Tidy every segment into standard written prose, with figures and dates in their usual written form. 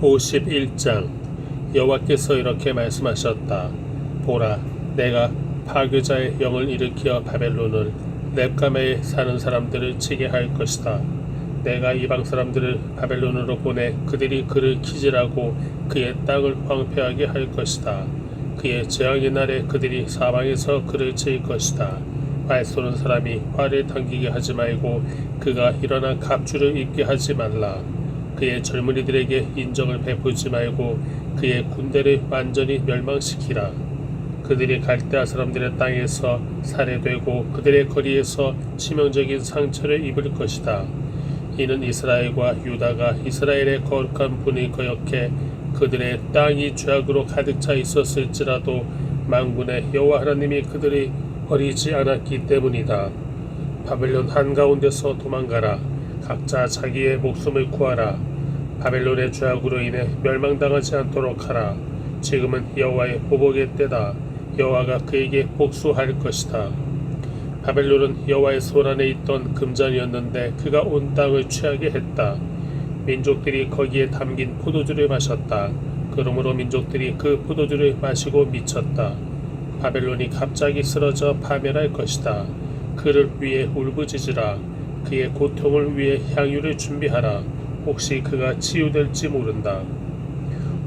51장. 여호와께서 이렇게 말씀하셨다. 보라, 내가 파괴자의 영을 일으켜 바벨론을 넵가메에 사는 사람들을 치게 할 것이다. 내가 이방 사람들을 바벨론으로 보내 그들이 그를 기질하고 그의 땅을 황폐하게 할 것이다. 그의 재앙의 날에 그들이 사방에서 그를 칠 것이다. 활 쏘는 사람이 활을 당기게 하지 말고 그가 일어나 갑주를 입게 하지 말라. 그의 젊은이들에게 인정을 베풀지 말고 그의 군대를 완전히 멸망시키라. 그들이 갈대아 사람들의 땅에서 살해되고 그들의 거리에서 치명적인 상처를 입을 것이다. 이는 이스라엘과 유다가 이스라엘의 거룩한 분을 거역해 그들의 땅이 죄악으로 가득 차 있었을지라도 만군의 여호와 하나님이 그들이 버리지 않았기 때문이다. 바벨론 한가운데서 도망가라. 각자 자기의 목숨을 구하라. 바벨론의 죄악으로 인해 멸망당하지 않도록 하라. 지금은 여호와의 보복의 때다. 여호와가 그에게 복수할 것이다. 바벨론은 여호와의 손 안에 있던 금잔이었는데 그가 온 땅을 취하게 했다. 민족들이 거기에 담긴 포도주를 마셨다. 그러므로 민족들이 그 포도주를 마시고 미쳤다. 바벨론이 갑자기 쓰러져 파멸할 것이다. 그를 위해 울부짖으라. 그의 고통을 위해 향유를 준비하라. 혹시 그가 치유될지 모른다.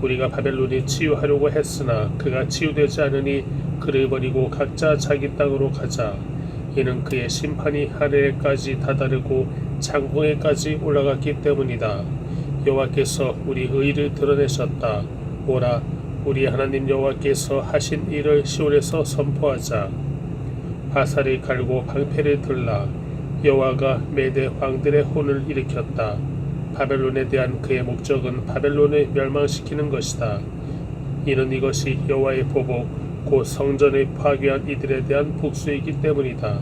우리가 바벨론이 치유하려고 했으나 그가 치유되지 않으니 그를 버리고 각자 자기 땅으로 가자. 이는 그의 심판이 하늘에까지 다다르고 창공에까지 올라갔기 때문이다. 여호와께서 우리 의를 드러내셨다. 오라, 우리 하나님 여호와께서 하신 일을 시온에서 선포하자. 화살을 갈고 방패를 들라. 여호와가 메대 왕들의 혼을 일으켰다. 바벨론에 대한 그의 목적은 바벨론을 멸망시키는 것이다. 이는 이것이 여호와의 보복, 곧 성전을 파괴한 이들에 대한 복수이기 때문이다.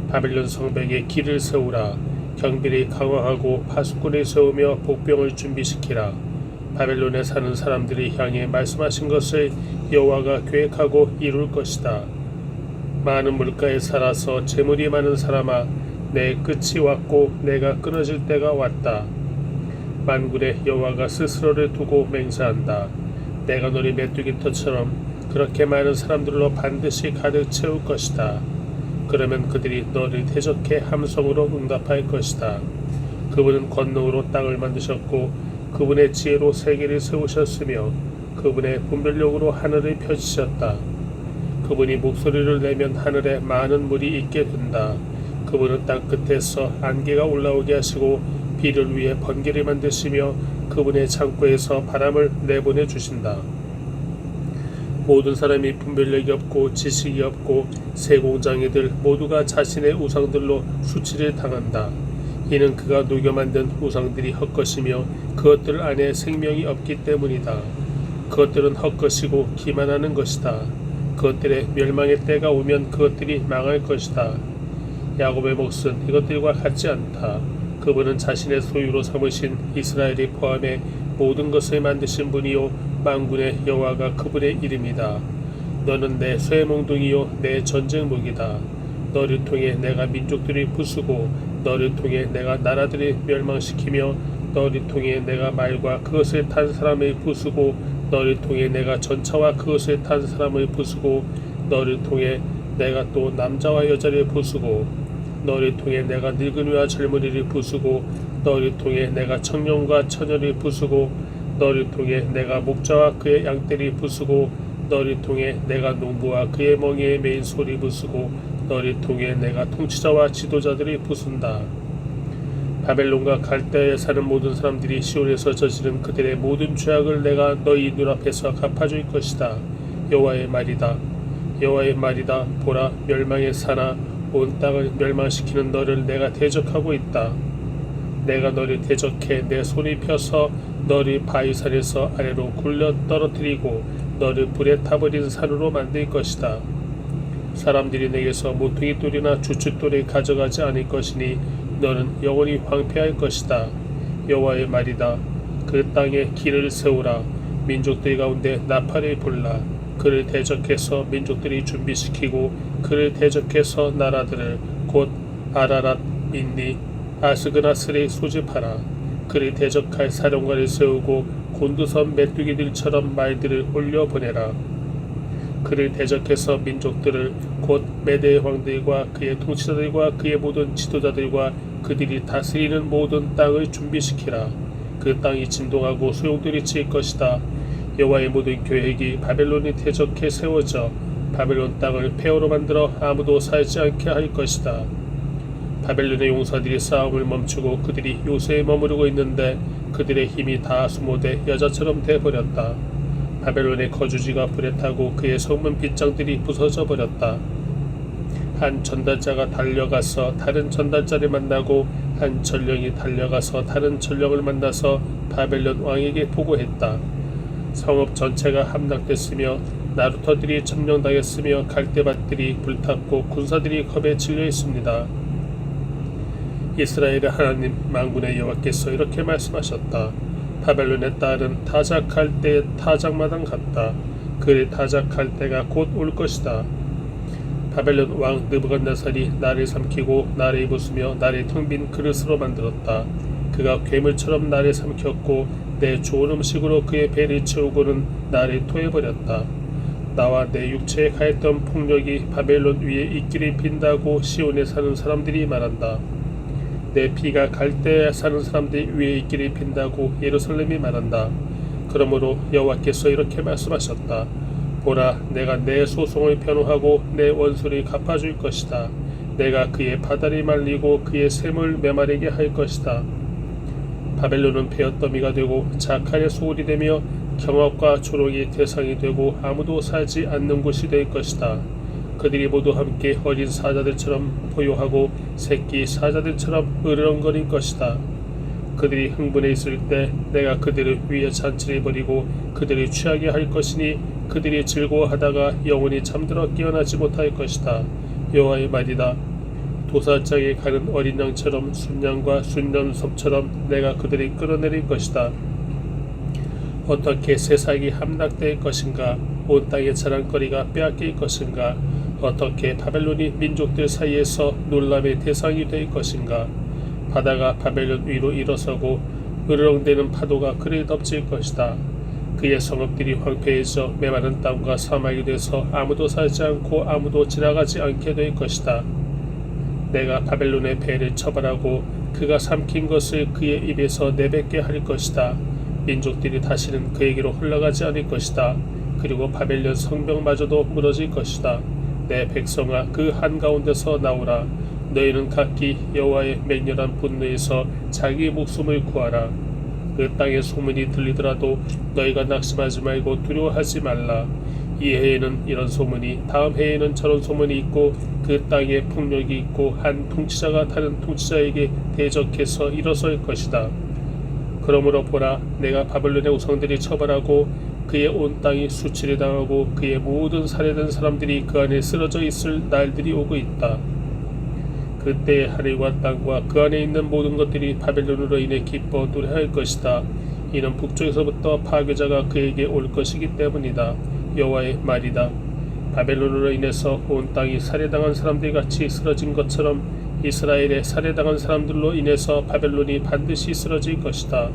바벨론 성벽에 길을 세우라. 경비를 강화하고 파수꾼을 세우며 복병을 준비시키라. 바벨론에 사는 사람들이 향해 말씀하신 것을 여호와가 계획하고 이룰 것이다. 많은 물가에 살아서 재물이 많은 사람아, 내 끝이 왔고 내가 끊어질 때가 왔다. 만군의 여호와가 스스로를 두고 맹세한다. 내가 너를 메뚜기터처럼 그렇게 많은 사람들로 반드시 가득 채울 것이다. 그러면 그들이 너를 대적해 함성으로 응답할 것이다. 그분은 권능으로 땅을 만드셨고 그분의 지혜로 세계를 세우셨으며 그분의 분별력으로 하늘을 펴지셨다. 그분이 목소리를 내면 하늘에 많은 물이 있게 된다. 그분은 땅 끝에서 안개가 올라오게 하시고 비를 위해 번개를 만드시며 그분의 창고에서 바람을 내보내 주신다. 모든 사람이 분별력이 없고 지식이 없고 세공장이들 모두가 자신의 우상들로 수치를 당한다. 이는 그가 녹여 만든 우상들이 헛것이며 그것들 안에 생명이 없기 때문이다. 그것들은 헛것이고 기만하는 것이다. 그것들의 멸망의 때가 오면 그것들이 망할 것이다. 야곱의 몫은 이것들과 같지 않다. 그분은 자신의 소유로 삼으신 이스라엘이 포함해 모든 것을 만드신 분이요 만군의 여호와가 그분의 이름이다. 너는 내 쇠몽둥이요 내 전쟁무기다. 너를 통해 내가 민족들을 부수고 너를 통해 내가 나라들을 멸망시키며 너를 통해 내가 말과 그것을 탄 사람을 부수고 너를 통해 내가 전차와 그것을 탄 사람을 부수고 너를 통해 내가 또 남자와 여자를 부수고 너를 통해 내가 늙은이와 젊은이를 부수고 너를 통해 내가 청년과 처녀를 부수고 너를 통해 내가 목자와 그의 양떼를 부수고 너를 통해 내가 농부와 그의 멍에에 매인 소를 부수고 너를 통해 내가 통치자와 지도자들을 부순다. 바벨론과 갈대아에 사는 모든 사람들이 시온에서 저지른 그들의 모든 죄악을 내가 너희 눈앞에서 갚아줄 것이다. 여호와의 말이다. 여호와의 말이다. 보라, 멸망의 사나 온 땅을 멸망시키는 너를 내가 대적하고 있다. 내가 너를 대적해 내 손을 펴서 너를 바위산에서 아래로 굴려 떨어뜨리고 너를 불에 타버린 산으로 만들 것이다. 사람들이 내게서 모퉁이 돌이나 주춧돌을 가져가지 않을 것이니 너는 영원히 황폐할 것이다. 여호와의 말이다. 그 땅에 길을 세우라. 민족들 가운데 나팔을 불라. 그를 대적해서 민족들이 준비시키고 그를 대적해서 나라들을 곧 아라랏, 인니, 아스그나스를 소집하라. 그를 대적할 사령관을 세우고 곤두선 메뚜기들처럼 말들을 올려보내라. 그를 대적해서 민족들을 곧 메대 왕들과 그의 통치자들과 그의 모든 지도자들과 그들이 다스리는 모든 땅을 준비시키라. 그 땅이 진동하고 소용돌이 칠 것이다. 여호와의 모든 계획이 바벨론이 대적해 세워져 바벨론 땅을 폐허로 만들어 아무도 살지 않게 할 것이다. 바벨론의 용사들이 싸움을 멈추고 그들이 요새에 머무르고 있는데 그들의 힘이 다 수모돼 여자처럼 돼버렸다. 바벨론의 거주지가 불에 타고 그의 성문 빗장들이 부서져 버렸다. 한 전달자가 달려가서 다른 전달자를 만나고 한 전령이 달려가서 다른 전령을 만나서 바벨론 왕에게 보고했다. 성읍 전체가 함락됐으며 나루터들이 점령당했으며 갈대밭들이 불탔고 군사들이 겁에 질려 있습니다. 이스라엘의 하나님 만군의 여호와께서 이렇게 말씀하셨다. 바벨론의 딸은 타작할 때의 타작마당 같다. 그의 타작할 때가 곧 올 것이다. 바벨론 왕 느부갓네살이 나를 삼키고 나를 입으며 나를 텅 빈 그릇으로 만들었다. 그가 괴물처럼 나를 삼켰고 내 좋은 음식으로 그의 배를 채우고는 나를 토해버렸다. 나와 내 육체에 가했던 폭력이 바벨론 위에 있기를 빈다고 시온에 사는 사람들이 말한다. 내 피가 갈대에 사는 사람들 위에 있기를 빈다고 예루살렘이 말한다. 그러므로 여호와께서 이렇게 말씀하셨다. 보라, 내가 내 소송을 변호하고 내 원수를 갚아줄 것이다. 내가 그의 바다를 말리고 그의 샘을 메마르게 할 것이다. 바벨론은 베었더미가 되고 자칼의 소굴이 되며 경합과 조롱의 대상이 되고 아무도 살지 않는 곳이 될 것이다. 그들이 모두 함께 어린 사자들처럼 포효하고 새끼 사자들처럼 으르렁거릴 것이다. 그들이 흥분해 있을 때 내가 그들을 위해 잔치를 벌이고 그들을 취하게 할 것이니 그들이 즐거워하다가 영원히 잠들어 깨어나지 못할 것이다. 여호와의 말이다. 도살장에 가는 어린 양처럼 순양과 순염섭처럼 내가 그들을 끌어내릴 것이다. 어떻게 세상이 함락될 것인가? 온 땅의 자랑거리가 빼앗길 것인가? 어떻게 바벨론이 민족들 사이에서 놀람의 대상이 될 것인가? 바다가 바벨론 위로 일어서고 으르렁대는 파도가 그를 덮칠 것이다. 그의 성읍들이 황폐해져 메마른 땅과 사막이 돼서 아무도 살지 않고 아무도 지나가지 않게 될 것이다. 내가 바벨론의 배를 처벌하고 그가 삼킨 것을 그의 입에서 내뱉게 할 것이다. 민족들이 다시는 그에게로 흘러가지 않을 것이다. 그리고 바벨론 성벽마저도 무너질 것이다. 내 백성아, 그 한가운데서 나오라. 너희는 각기 여호와의 맹렬한 분노에서 자기 목숨을 구하라. 그 땅의 소문이 들리더라도 너희가 낙심하지 말고 두려워하지 말라. 이 해에는 이런 소문이, 다음 해에는 저런 소문이 있고 그 땅에 폭력이 있고 한 통치자가 다른 통치자에게 대적해서 일어설 것이다. 그러므로 보라, 내가 바벨론의 우상들이 처벌하고 그의 온 땅이 수치를 당하고 그의 모든 살해된 사람들이 그 안에 쓰러져 있을 날들이 오고 있다. 그때 하늘과 땅과 그 안에 있는 모든 것들이 바벨론으로 인해 기뻐 노래할 것이다. 이는 북쪽에서부터 파괴자가 그에게 올 것이기 때문이다. 여호와의 말이다. 바벨론으로 인해서 온 땅이 살해당한 사람들 같이 쓰러진 것처럼 이스라엘의 살해당한 사람들로 인해서 바벨론이 반드시 쓰러질 것이다.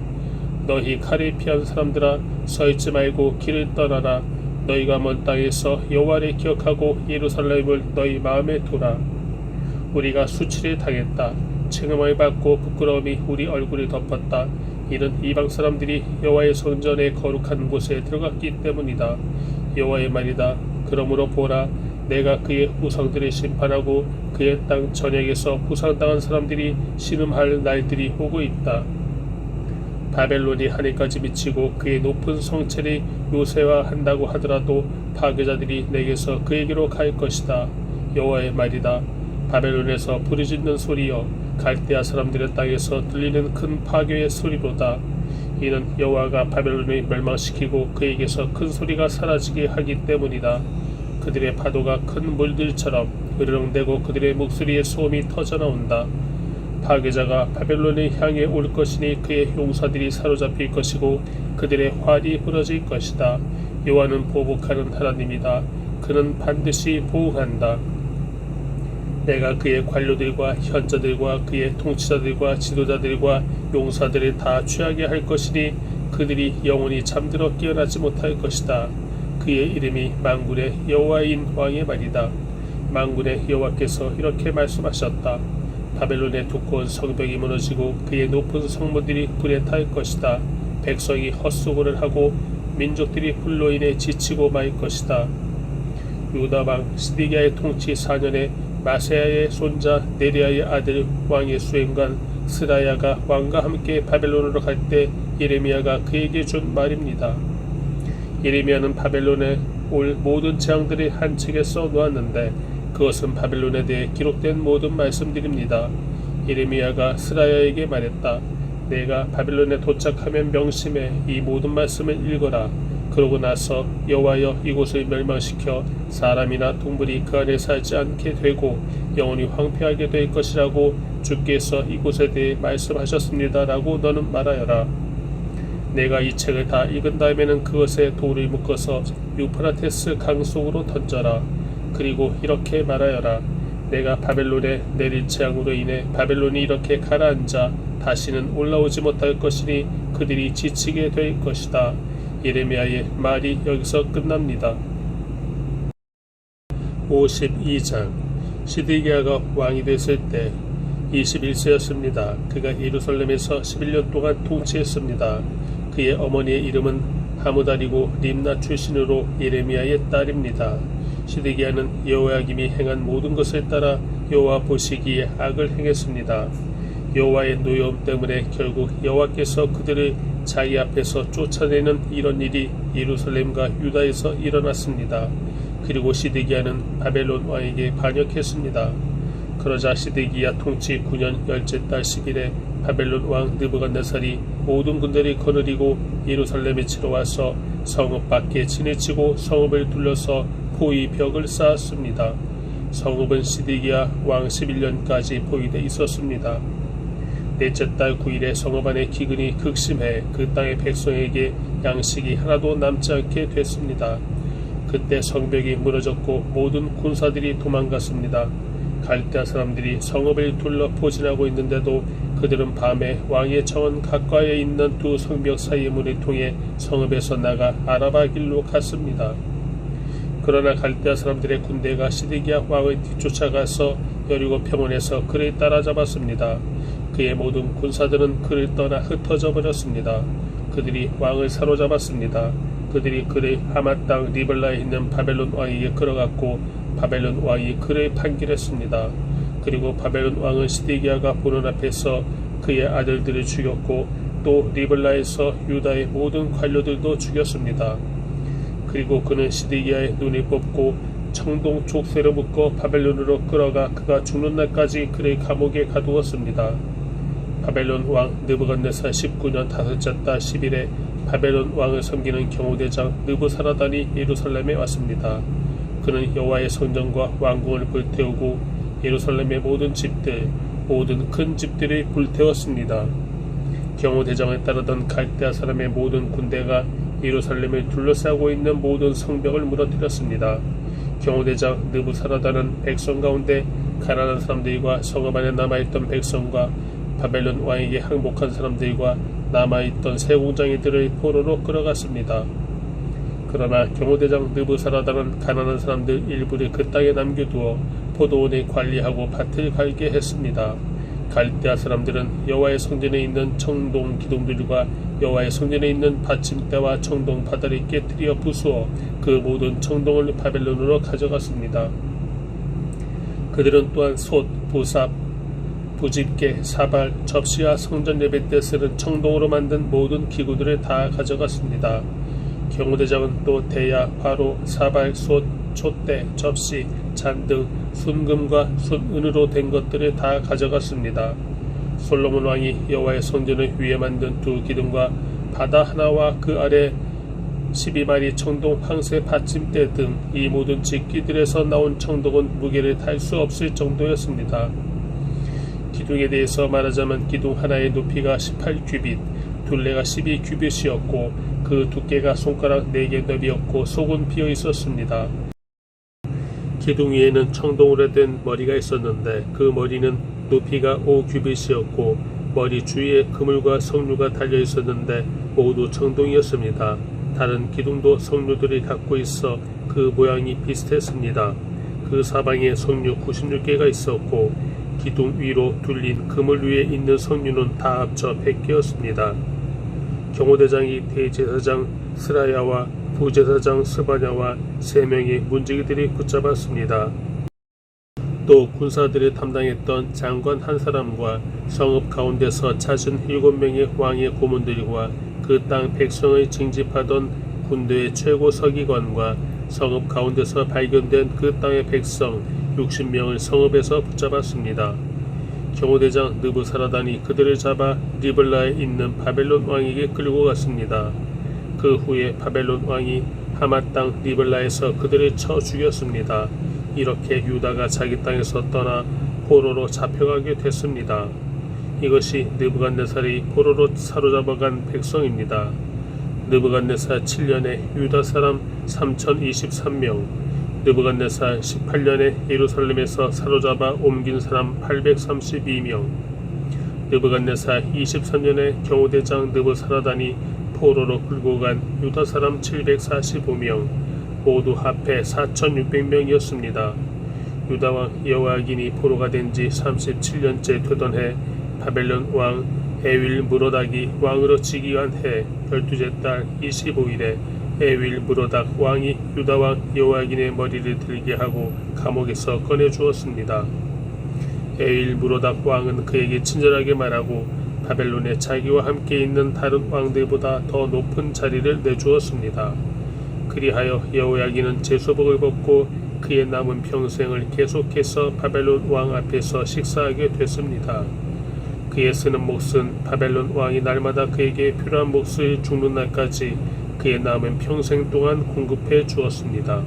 너희 칼을 피한 사람들아, 서있지 말고 길을 떠나라. 너희가 먼 땅에서 여호와를 기억하고 예루살렘을 너희 마음에 두라. 우리가 수치를 당했다. 책임을 받고 부끄러움이 우리 얼굴을 덮었다. 이는 이방 사람들이 여호와의 성전의 거룩한 곳에 들어갔기 때문이다. 여호와의 말이다. 그러므로 보라, 내가 그의 우상들을 심판하고 그의 땅 전역에서 부상당한 사람들이 신음할 날들이 오고 있다. 바벨론이 하늘까지 미치고 그의 높은 성체를 요새화한다고 하더라도 파괴자들이 내게서 그에게로 갈 것이다. 여호와의 말이다. 바벨론에서 부르짖는 소리여, 갈대아 사람들의 땅에서 들리는 큰 파괴의 소리로다. 이는 여호와가 바벨론을 멸망시키고 그에게서 큰 소리가 사라지게 하기 때문이다. 그들의 파도가 큰 물들처럼 으르렁대고 그들의 목소리에 소음이 터져나온다. 파괴자가 바벨론을 향해 올 것이니 그의 용사들이 사로잡힐 것이고 그들의 활이 부러질 것이다. 여호와는 보복하는 하나님이다. 그는 반드시 보응한다. 내가 그의 관료들과 현자들과 그의 통치자들과 지도자들과 용사들을 다 취하게 할 것이니 그들이 영원히 잠들어 깨어나지 못할 것이다. 그의 이름이 만군의 여호와인 왕의 말이다. 만군의 여호와께서 이렇게 말씀하셨다. 바벨론의 두꺼운 성벽이 무너지고 그의 높은 성문들이 불에 탈 것이다. 백성이 헛수고를 하고 민족들이 불로 인해 지치고 말 것이다. 유다 왕 시드기야의 통치 4년에 마세야의 손자 네리야의 아들 왕의 수행관 스라야가 왕과 함께 바벨론으로 갈 때 예레미야가 그에게 준 말입니다. 예레미야는 바벨론에 올 모든 재앙들을 한 책에 써 놓았는데 그것은 바벨론에 대해 기록된 모든 말씀들입니다. 예레미야가 스라야에게 말했다. 내가 바벨론에 도착하면 명심해 이 모든 말씀을 읽어라. 그러고 나서 여호와여 이곳을 멸망시켜 사람이나 동물이 그 안에 살지 않게 되고 영원히 황폐하게 될 것이라고 주께서 이곳에 대해 말씀하셨습니다. 라고 너는 말하여라. 내가 이 책을 다 읽은 다음에는 그것에 돌을 묶어서 유프라테스 강 속으로 던져라. 그리고 이렇게 말하여라. 내가 바벨론에 내릴 재앙으로 인해 바벨론이 이렇게 가라앉아 다시는 올라오지 못할 것이니 그들이 지치게 될 것이다. 예레미야의 말이 여기서 끝납니다. 52장 시드기야가 왕이 됐을 때 21세였습니다. 그가 예루살렘에서 11년 동안 통치했습니다. 그의 어머니의 이름은 하무달이고 림나 출신으로 예레미야의 딸입니다. 시드기야는 여호야김이 행한 모든 것을 따라 여호와 보시기에 악을 행했습니다. 여호와의 노여움 때문에 결국 여호와께서 그들을 자기 앞에서 쫓아내는 이런 일이 예루살렘과 유다에서 일어났습니다. 그리고 시드기야는 바벨론 왕에게 반역했습니다. 그러자 시드기야 통치 9년 열째 달 10일에 바벨론 왕 느부갓네살이 모든 군대를 거느리고 예루살렘에 치러 와서 성읍 밖에 진을 치고 성읍을 둘러서 포위 벽을 쌓았습니다. 성읍은 시드기야 왕 11년까지 포위되어 있었습니다. 넷째 달 9일에 성읍 안의 기근이 극심해 그 땅의 백성에게 양식이 하나도 남지 않게 됐습니다. 그때 성벽이 무너졌고 모든 군사들이 도망갔습니다. 갈대아 사람들이 성읍을 둘러 포진하고 있는데도 그들은 밤에 왕의 정원 가까이에 있는 두 성벽 사이의 문을 통해 성읍에서 나가 아라바 길로 갔습니다. 그러나 갈대아 사람들의 군대가 시드기야 왕을 뒤쫓아가서 여리고 평원에서 그를 따라잡았습니다. 그의 모든 군사들은 그를 떠나 흩어져 버렸습니다. 그들이 왕을 사로잡았습니다. 그들이 그를 하맛 땅 리블라에 있는 바벨론 왕에게 끌어갔고 바벨론 왕이 그를 판결했습니다. 그리고 바벨론 왕은 시드기야가 보는 앞에서 그의 아들들을 죽였고 또 리블라에서 유다의 모든 관료들도 죽였습니다. 그리고 그는 시드기야의 눈을 뽑고 청동 족쇄로 묶어 바벨론으로 끌어가 그가 죽는 날까지 그를 감옥에 가두었습니다. 바벨론 왕 느부갓네살 19년 다섯째 달 10일에 바벨론 왕을 섬기는 경호대장 느부사라단이 예루살렘에 왔습니다. 그는 여호와의 성전과 왕궁을 불태우고 예루살렘의 모든 집들, 모든 큰 집들을 불태웠습니다. 경호대장을 따르던 갈대아 사람의 모든 군대가 예루살렘을 둘러싸고 있는 모든 성벽을 무너뜨렸습니다. 경호대장 느부사라단은 백성 가운데 가난한 사람들과 성읍 안에 남아있던 백성과 바벨론 왕에게 항복한 사람들과 남아있던 세공장이들을 포로로 끌어갔습니다. 그러나 경호대장 느부사라단은 가난한 사람들 일부를 그 땅에 남겨두어 포도원을 관리하고 밭을 갈게 했습니다. 갈대아 사람들은 여호와의 성전에 있는 청동 기둥들과 여호와의 성전에 있는 받침대와 청동 바다를 깨뜨려 부수어 그 모든 청동을 바벨론으로 가져갔습니다. 그들은 또한 솥, 부삽, 부집개, 사발, 접시와 성전 예배 때 쓰는 청동으로 만든 모든 기구들을 다 가져갔습니다. 경호대장은 또 대야, 화로, 사발, 솥, 촛대, 접시, 잔 등 순금과 순은으로 된 것들을 다 가져갔습니다. 솔로몬 왕이 여호와의 성전을 위에 만든 두 기둥과 바다 하나와 그 아래 12마리 청동 황새 받침대 등 이 모든 집기들에서 나온 청동은 무게를 탈 수 없을 정도였습니다. 기둥에 대해서 말하자면 기둥 하나의 높이가 18규빗, 둘레가 12규빗이었고 그 두께가 손가락 4개 너비였고 속은 비어 있었습니다. 기둥 위에는 청동으로 된 머리가 있었는데 그 머리는 높이가 5규빗이었고 머리 주위에 그물과 석류가 달려 있었는데 모두 청동이었습니다. 다른 기둥도 석류들이 갖고 있어 그 모양이 비슷했습니다. 그 사방에 석류 96개가 있었고 기둥 위로 둘린 그물 위에 있는 석류는 다 합쳐 100개였습니다. 경호대장이 대제사장 스라야와 부제사장 스바냐와 3명의 문지기들이 붙잡았습니다. 또 군사들이 담당했던 장관 한 사람과 성읍 가운데서 찾은 7명의 왕의 고문들과 그 땅 백성의 징집하던 군대의 최고 서기관과 성읍 가운데서 발견된 그 땅의 백성 60명을 성읍에서 붙잡았습니다. 경호대장 느부사라단이 그들을 잡아 리블라에 있는 바벨론 왕에게 끌고 갔습니다. 그 후에 바벨론 왕이 하맛 땅 리블라에서 그들을 쳐 죽였습니다. 이렇게 유다가 자기 땅에서 떠나 포로로 잡혀가게 됐습니다. 이것이 느부갓네살이 포로로 사로잡아간 백성입니다. 느부갓네살 7년에 유다 사람 3023명, 느부갓네살 18년에 예루살렘에서 사로잡아 옮긴 사람 832명, 느부갓네살 23년에 경호대장 느부사라단이 포로로 끌고 간 유다 사람 745명, 모두 합해 4600명이었습니다. 유다왕 여호야긴이 포로가 된 지 37년째 되던 해 바벨론 왕 에윌 무로닥이 왕으로 즉위한 해 12째 달 25일에 에윌 무로닥 왕이 유다왕 여호야긴의 머리를 들게 하고 감옥에서 꺼내주었습니다. 에윌 무로닥 왕은 그에게 친절하게 말하고 바벨론에 자기와 함께 있는 다른 왕들보다 더 높은 자리를 내주었습니다. 그리하여 여호야긴은 제수복을 벗고 그의 남은 평생을 계속해서 바벨론 왕 앞에서 식사하게 됐습니다. 그의 쓰는 몫은 바벨론 왕이 날마다 그에게 필요한 몫을 죽는 날까지 그의 남은 평생 동안 공급해 주었습니다.